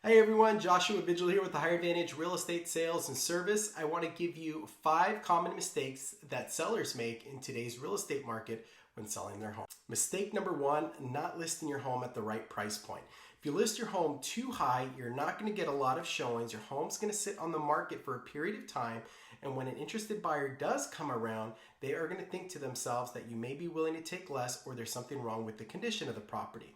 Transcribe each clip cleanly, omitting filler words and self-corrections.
Hey everyone, Joshua Vigil here with the Higher Advantage Real Estate Sales and Service. I want to give you 5 common mistakes that sellers make in today's real estate market when selling their home. Mistake number 1, not listing your home at the right price point. If you list your home too high, you're not going to get a lot of showings. Your home's going to sit on the market for a period of time, and when an interested buyer does come around, they are going to think to themselves that you may be willing to take less or there's something wrong with the condition of the property.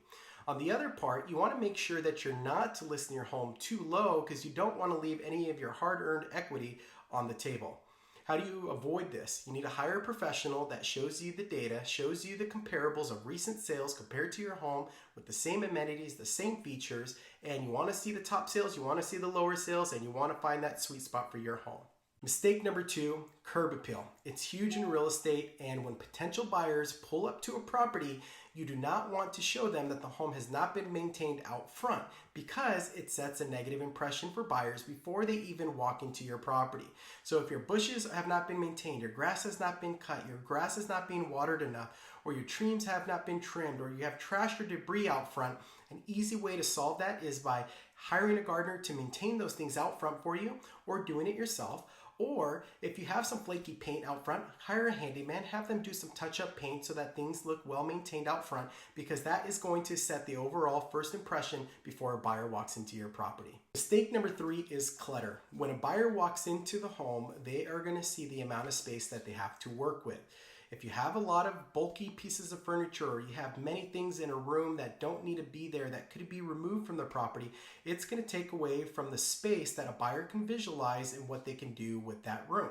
On the other part, you want to make sure that you're not listing your home too low because you don't want to leave any of your hard-earned equity on the table. How do you avoid this? You need to hire a professional that shows you the data, shows you the comparables of recent sales compared to your home with the same amenities, the same features, and you want to see the top sales, you want to see the lower sales, and you want to find that sweet spot for your home. Mistake number 2, curb appeal. It's huge in real estate, and when potential buyers pull up to a property, you do not want to show them that the home has not been maintained out front because it sets a negative impression for buyers before they even walk into your property. So if your bushes have not been maintained, your grass has not been cut, your grass is not being watered enough, or your trees have not been trimmed, or you have trash or debris out front, an easy way to solve that is by hiring a gardener to maintain those things out front for you or doing it yourself. Or if you have some flaky paint out front, hire a handyman, have them do some touch-up paint so that things look well maintained out front, because that is going to set the overall first impression before a buyer walks into your property. Mistake number 3 is clutter. When a buyer walks into the home, they are going to see the amount of space that they have to work with. If you have a lot of bulky pieces of furniture or you have many things in a room that don't need to be there that could be removed from the property, it's going to take away from the space that a buyer can visualize and what they can do with that room.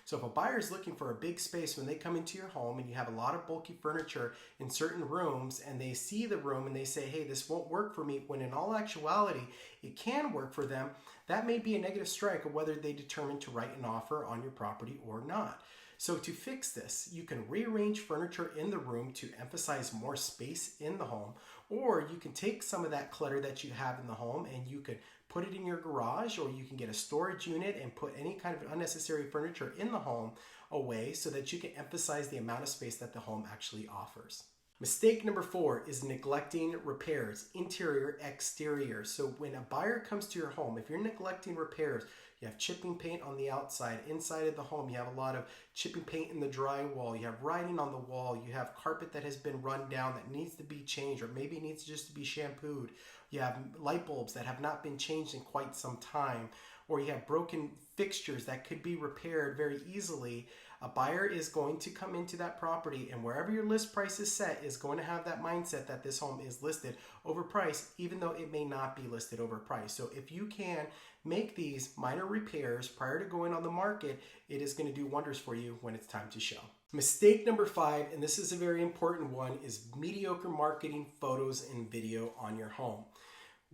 So if a buyer is looking for a big space when they come into your home and you have a lot of bulky furniture in certain rooms and they see the room and they say, hey, this won't work for me, when in all actuality it can work for them, that may be a negative strike of whether they determine to write an offer on your property or not. So to fix this, you can rearrange furniture in the room to emphasize more space in the home, or you can take some of that clutter that you have in the home and you could put it in your garage, or you can get a storage unit and put any kind of unnecessary furniture in the home away so that you can emphasize the amount of space that the home actually offers. Mistake number 4 is neglecting repairs, interior, exterior. So when a buyer comes to your home, if you're neglecting repairs, you have chipping paint on the outside, inside of the home, you have a lot of chipping paint in the drywall, you have writing on the wall, you have carpet that has been run down that needs to be changed or maybe needs just to be shampooed, you have light bulbs that have not been changed in quite some time, or you have broken fixtures that could be repaired very easily. A buyer is going to come into that property, and wherever your list price is set is going to have that mindset that this home is listed overpriced, even though it may not be listed overpriced. So if you can make these minor repairs prior to going on the market, it is going to do wonders for you when it's time to show. Mistake number 5, and this is a very important one, is mediocre marketing, photos, and video on your home.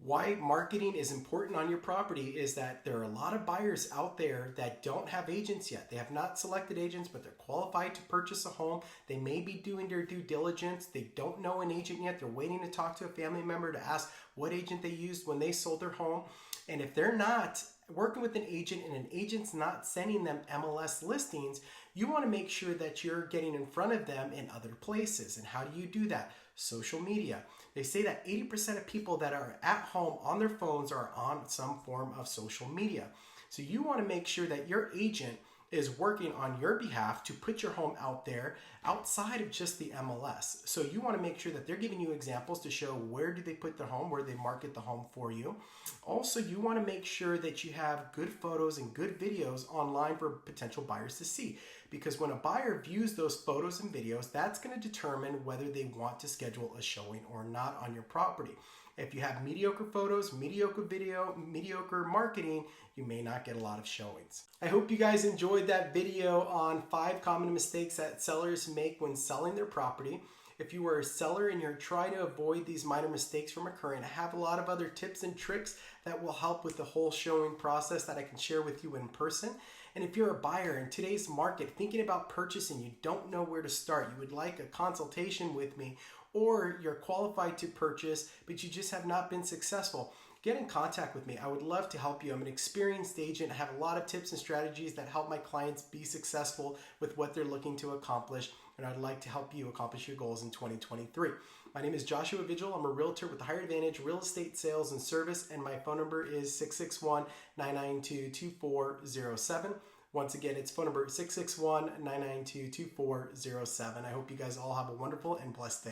Why marketing is important on your property is that there are a lot of buyers out there that don't have agents yet. They have not selected agents, but they're qualified to purchase a home. They may be doing their due diligence. They don't know an agent yet. They're waiting to talk to a family member to ask what agent they used when they sold their home. And if they're not working with an agent and an agent's not sending them MLS listings, you want to make sure that you're getting in front of them in other places. And how do you do that? Social media. They say that 80% of people that are at home on their phones are on some form of social media. So you want to make sure that your agent is working on your behalf to put your home out there outside of just the MLS. So you want to make sure that they're giving you examples to show where do they put their home, where they market the home for you. Also, you want to make sure that you have good photos and good videos online for potential buyers to see. Because when a buyer views those photos and videos, that's going to determine whether they want to schedule a showing or not on your property. If you have mediocre photos, mediocre video, mediocre marketing, you may not get a lot of showings. I hope you guys enjoyed that video on 5 common mistakes that sellers make when selling their property. If you are a seller and you're trying to avoid these minor mistakes from occurring, I have a lot of other tips and tricks that will help with the whole showing process that I can share with you in person. And if you're a buyer in today's market thinking about purchasing, you don't know where to start, you would like a consultation with me, or you're qualified to purchase, but you just have not been successful, get in contact with me. I would love to help you. I'm an experienced agent. I have a lot of tips and strategies that help my clients be successful with what they're looking to accomplish. and I'd like to help you accomplish your goals in 2023. My name is Joshua Vigil. I'm a realtor with the Higher Advantage Real Estate Sales and Service, and my phone number is 661-992-2407. Once again, it's phone number 661-992-2407. I hope you guys all have a wonderful and blessed day.